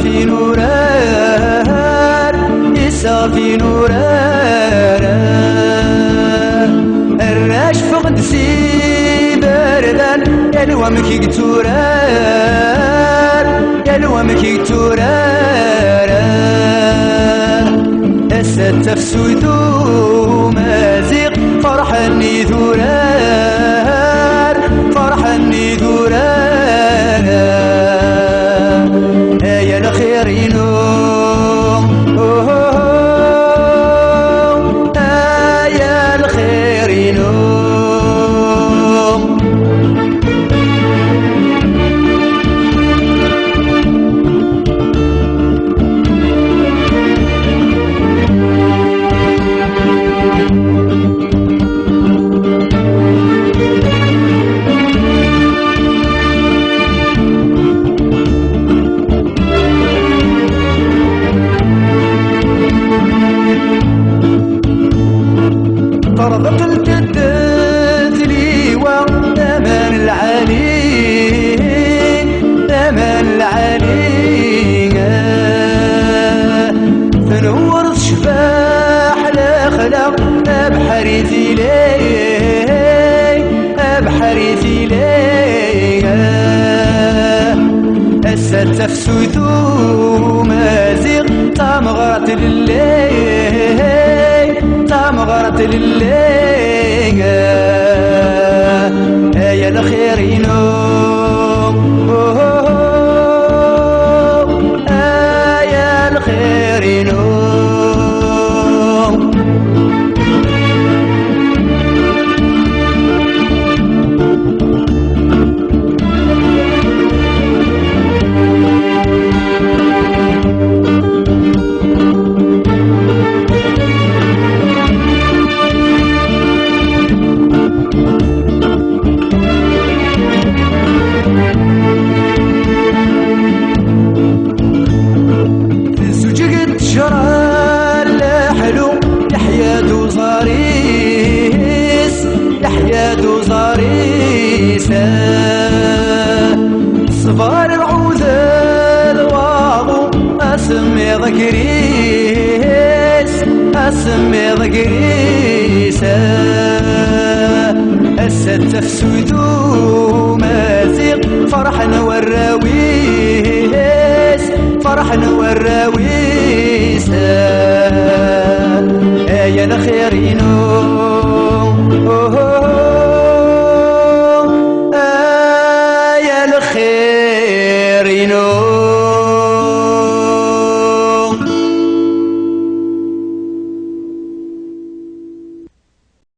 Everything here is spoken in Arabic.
في نورار في نورار الراش فقد سي بردان يلوى مكي تورار يلوى مكي تورار الستف سودو مازيق فرحني ثورار فرحني ثورار يا الخيرينو يا الخيرينو طربت الجدات لي وأمان العالي أمان العالي تنور الشفاح الأخلاق أبحري ذيلي أبحري ذيلي الستف سوثو مازيغ تمغرت للي تمغرت للي يا الخيرينو يا الخيرينو يحيى زاريس صفار العوذة الواغو أسمي ذكريس أسمي ذكريس الستف سودو مازيق فرحنا والراويس فرحنا والراويس يا الخيرينو يا الخير